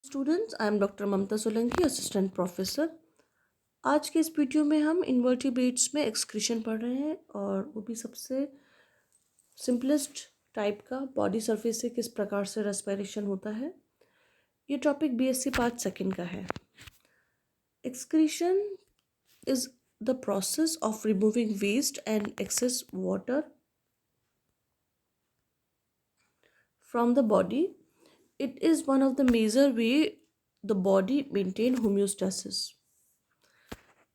Students, I am doctor Mamta Solanki, assistant professor. आज के इस वीडियो में हम इन्वर्टिब्रेट्स में एक्सक्रीशन पढ़ रहे हैं और वो भी सबसे सिंपलेस्ट टाइप का, बॉडी सरफेस से किस प्रकार से रेस्पिरेशन होता है। ये टॉपिक बीएससी पार्ट सेकंड का है। Excretion is the process of removing waste and excess water from the body. It is one of the major way the body maintain homeostasis.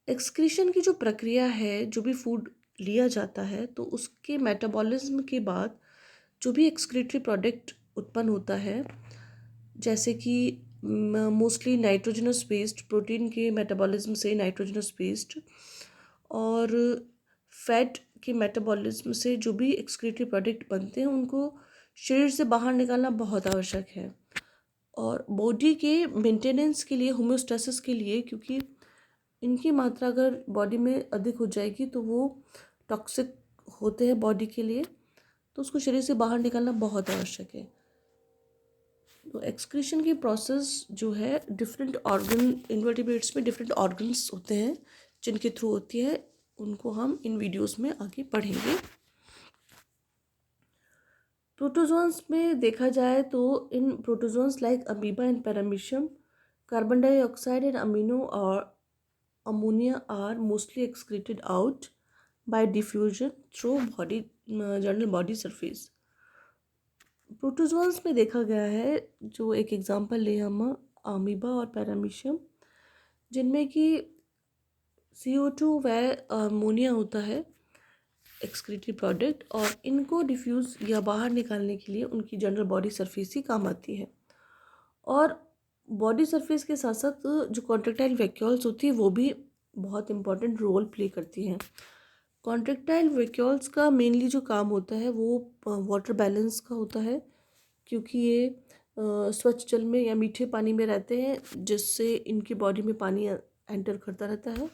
Excretion की जो प्रक्रिया है, जो भी फूड लिया जाता है तो उसके मेटाबॉलिज्म के बाद जो भी एक्सक्रीटरी प्रोडक्ट उत्पन्न होता है, जैसे कि मोस्टली नाइट्रोजनस वेस्ट, प्रोटीन के मेटाबॉलिज्म से नाइट्रोजनस वेस्ट और फैट के मेटाबॉलिज्म से जो भी एक्सक्रीटरी प्रोडक्ट बनते हैं उनको शरीर से बाहर निकालना बहुत आवश्यक है। और बॉडी के मेंटेनेंस के लिए, होम्योस्टेसिस के लिए, क्योंकि इनकी मात्रा अगर बॉडी में अधिक हो जाएगी तो वो टॉक्सिक होते हैं बॉडी के लिए, तो उसको शरीर से बाहर निकालना बहुत आवश्यक है। तो एक्सक्रीशन की प्रोसेस जो है, डिफरेंट ऑर्गन, इन्वर्टिब्रेट्स में डिफरेंट ऑर्गन्स होते हैं जिनके थ्रू होती है, उनको हम इन वीडियोस में आगे पढ़ेंगे। प्रोटोजोन्स में देखा जाए तो इन protozoans like amoeba and paramecium, carbon dioxide and amino और ammonia are mostly excreted out by diffusion through body general body surface. Protozoans में देखा गया है, जो एक एग्जांपल ले हम अमीबा और पैरामीशियम, जिनमें कि CO2 व अमोनिया होता है एक्सक्रीटरी प्रोडक्ट, और इनको डिफ्यूज़ या बाहर निकालने के लिए उनकी जनरल बॉडी सरफेस ही काम आती है। और बॉडी सरफेस के साथ साथ जो कॉन्ट्रेक्टाइल वैक्यूल्स होती है वो भी बहुत इम्पॉर्टेंट रोल प्ले करती हैं। कॉन्ट्रेक्टाइल वैक्यूल्स का मेनली जो काम होता है वो वाटर बैलेंस का होता है, क्योंकि ये स्वच्छ जल में या मीठे पानी में रहते हैं, जिससे इनकी बॉडी में पानी एंटर करता रहता है।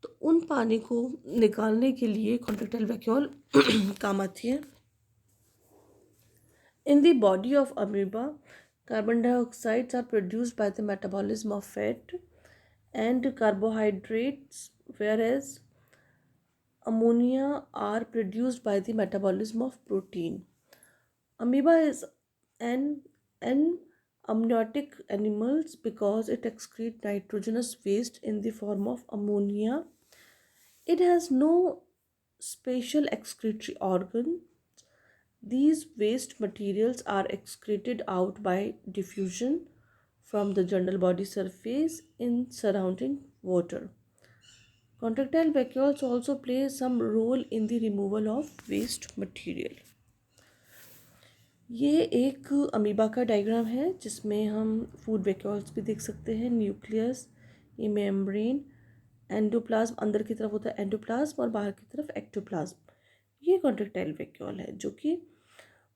तो उन पानी को निकालने के लिए कॉन्ट्रेक्टाइल वैक्यूल काम आती है। इन the body of amoeba, carbon dioxides are produced by the metabolism of fat and carbohydrates, whereas ammonia are produced by the metabolism of protein. Amoeba is an amniotic animal because it excretes nitrogenous waste in the form of ammonia. It has no special excretory organ. These waste materials are excreted out by diffusion from the general body surface in surrounding water. Contractile vacuoles also play some role in the removal of waste material. ये एक amoeba का diagram है जिसमें हम food vacuoles भी देख सकते हैं, न्यूक्लियस, ये मेम्ब्रेन, एंडोप्लाज्म, अंदर की तरफ होता है एंडोप्लाज्म और बाहर की तरफ एक्टोप्लाज्म। ये कॉन्ट्रेक्टाइल वैक्यूल है जो कि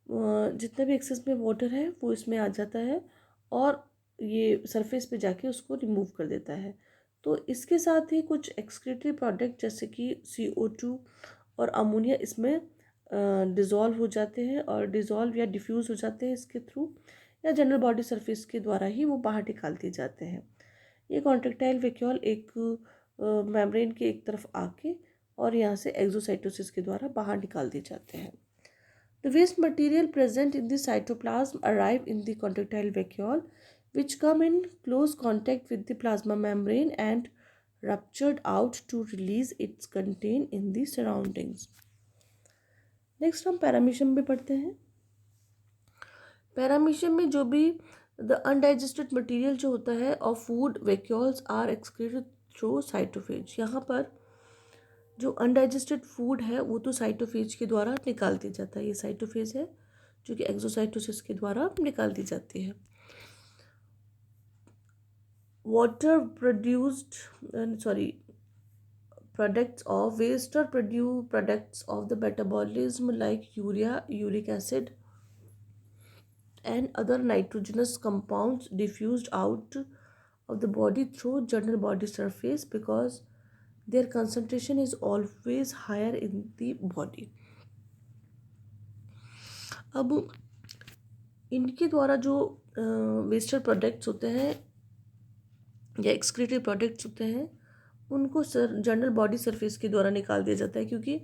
जितना भी एक्सेस में वाटर है वो इसमें आ जाता है और ये सरफेस पे जाके उसको रिमूव कर देता है। तो इसके साथ ही कुछ एक्सक्रीटरी प्रोडक्ट जैसे कि CO2 और अमोनिया इसमें डिज़ोल्व हो जाते हैं और डिज़ोल्व या डिफ्यूज़ हो जाते हैं इसके थ्रू, या जनरल बॉडी सरफेस के द्वारा ही वो बाहर निकाल दिए जाते हैं। ये कॉन्ट्रेक्टाइल वैक्यूल एक मेम्ब्रेन के एक तरफ आके और यहाँ से एक्सोसाइटोसिस के द्वारा बाहर निकाल दिए जाते हैं। The waste material present in the cytoplasm arrive in the contractile vacuole, which come in close contact with the plasma membrane and ruptured out to release its content in the surroundings. Next हम paramecium में पढ़ते हैं। Paramecium में जो भी the undigested material जो होता है of food vacuoles are excreted through cytophages. यहाँ पर जो अनडाइजेस्टेड फूड है वो तो साइटोफेज के द्वारा निकाल दिया जाता है। ये साइटोफेज है जो कि एक्सोसाइटोसिस के द्वारा निकाल दी जाती है। वाटर प्रोडक्ट्स ऑफ वेस्ट और products of the metabolism like urea, uric acid and other nitrogenous compounds diffused out of the body through general body surface because their concentration is always higher in the body. अब इनके द्वारा जो wasted products होते हैं या excretive products होते हैं उनको जनरल बॉडी सरफेस के द्वारा निकाल दिया जाता है, क्योंकि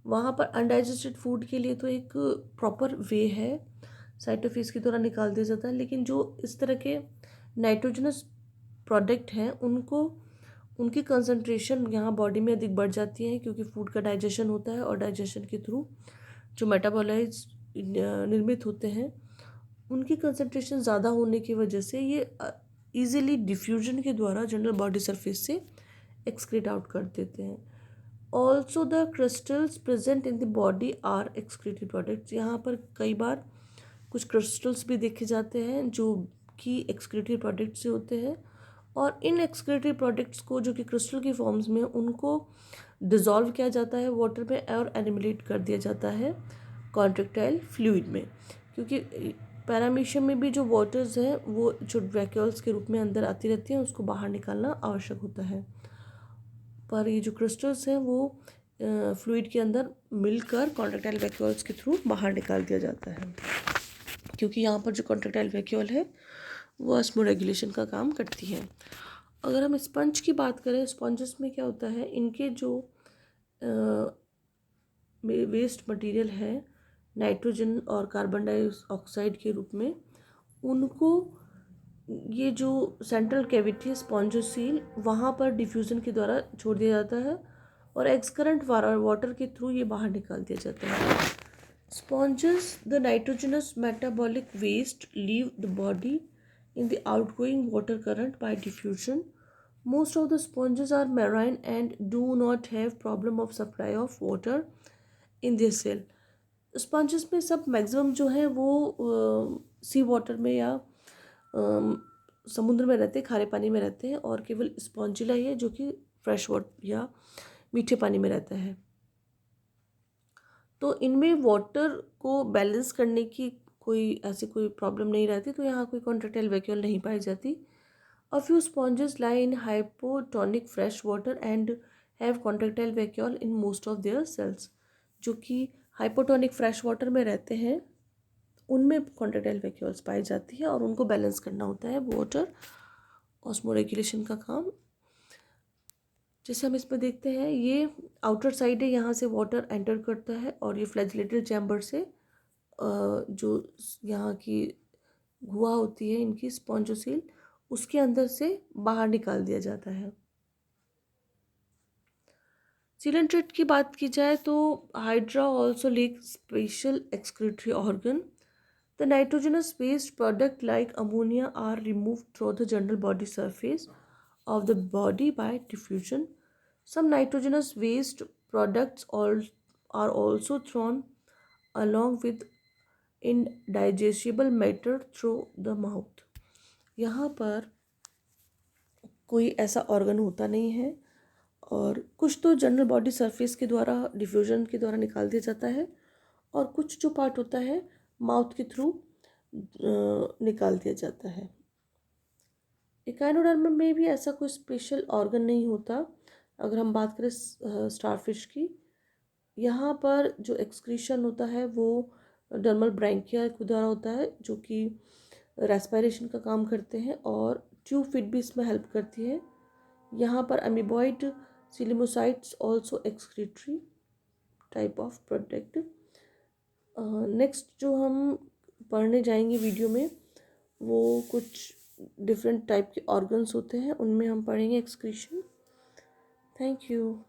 वहाँ पर अनडाइजेस्टेड फूड के लिए तो एक प्रॉपर वे है, साइटोफेज के द्वारा निकाल दिया जाता है। लेकिन जो इस तरह के नाइट्रोजनस प्रोडक्ट हैं उनको उनकी कंसंट्रेशन यहाँ बॉडी में अधिक बढ़ जाती है, क्योंकि फूड का डाइजेशन होता है और डाइजेशन के थ्रू जो मेटाबॉलाइट्स निर्मित होते हैं उनकी कंसंट्रेशन ज़्यादा होने की वजह से ये इजीली डिफ्यूजन के द्वारा जनरल बॉडी सरफेस से एक्सक्रीट आउट कर देते हैं। Also the crystals present in the body are excretive products. यहाँ पर कई बार कुछ क्रिस्टल्स भी देखे जाते हैं जो कि एक्सक्रीटिव प्रोडक्ट से होते हैं, और इन एक्सक्रीटिव प्रोडक्ट्स को जो कि क्रिस्टल की फॉर्म्स में उनको डिज़ोल्व किया जाता है वाटर में और एनिमिलेट कर दिया जाता है कॉन्ट्रेक्टाइल फ्लूइड में, क्योंकि पैरामीशियम में भी जो वाटर्स हैं वो जो वैक्यूल्स के रूप में अंदर आती रहती हैं, उसको बाहर निकालना आवश्यक होता है। पर ये जो क्रिस्टल्स हैं वो फ्लूइड के अंदर मिलकर कॉन्ट्रेक्टाइल वैक्यूल्स के थ्रू बाहर निकाल दिया जाता है, क्योंकि यहाँ पर जो कॉन्ट्रेक्टाइल वैक्यूल है वो ऑस्मोरेगुलेशन का काम करती है। अगर हम स्पंज की बात करें, स्पंजेस में क्या होता है, इनके जो वेस्ट मटेरियल है नाइट्रोजन और कार्बन डाइऑक्साइड के रूप में, उनको ये जो सेंट्रल कैविटी है स्पॉन्जोसील वहाँ पर डिफ्यूज़न के द्वारा छोड़ दिया जाता है और एक्सकरेंट वाटर के थ्रू ये बाहर निकाल दिया जाता है। Sponges the nitrogenous metabolic waste leave the body in the outgoing water current by diffusion. Most of the sponges are marine and do not have problem of supply of water in their cell. Sponges में सब maximum जो है वो सी water में या समुद्र में रहते हैं, खारे पानी में रहते हैं, और केवल स्पॉन्जिला ही है जो कि फ्रेश वाटर या मीठे पानी में रहता है। तो इनमें वाटर को बैलेंस करने की कोई ऐसी कोई प्रॉब्लम नहीं रहती, तो यहाँ कोई कॉन्ट्रेक्टाइल वैक्यूल नहीं पाई जाती। A few sponges lie in hypotonic fresh water and have contractile vacuole in most of their cells. जो कि हाइपोटोनिक फ्रेश वाटर में रहते हैं उनमें कॉन्ट्रेक्टाइल वैक्यूल्स पाई जाती है और उनको बैलेंस करना होता है वाटर ऑस्मोरेगुलेशन का काम। जैसे हम इसमें देखते हैं ये आउटर साइड है, यहाँ से वाटर एंटर करता है और ये फ्लैजिलेटेड चैम्बर से जो यहाँ की गुहा होती है इनकी स्पॉन्जोसील, उसके अंदर से बाहर निकाल दिया जाता है। सीलेंट्रेट की बात की जाए तो hydra also lack special excretory organ. The nitrogenous waste product like ammonia are removed through the general body surface of the body by diffusion. Some nitrogenous waste products are also thrown along with indigestible matter through the mouth. यहाँ पर कोई ऐसा organ होता नहीं है और कुछ तो जनरल बॉडी सरफेस के द्वारा डिफ्यूजन के द्वारा निकाल दिया जाता है और कुछ जो पार्ट होता है माउथ के थ्रू निकाल दिया जाता है। इकाइनोडर्म में भी ऐसा कोई स्पेशल ऑर्गन नहीं होता। अगर हम बात करें स्टारफिश की, यहाँ पर जो एक्सक्रीशन होता है वो डर्मल ब्रैंकिया के द्वारा होता है जो कि रेस्पिरेशन का काम करते हैं और ट्यूब फिट भी इसमें हेल्प करती है। यहाँ पर amoeboid coelomocytes also excretory type of product. Next जो हम पढ़ने जाएंगे वीडियो में वो कुछ डिफरेंट टाइप के ऑर्गन्स होते हैं, उनमें हम पढ़ेंगे एक्सक्रीशन। Thank you.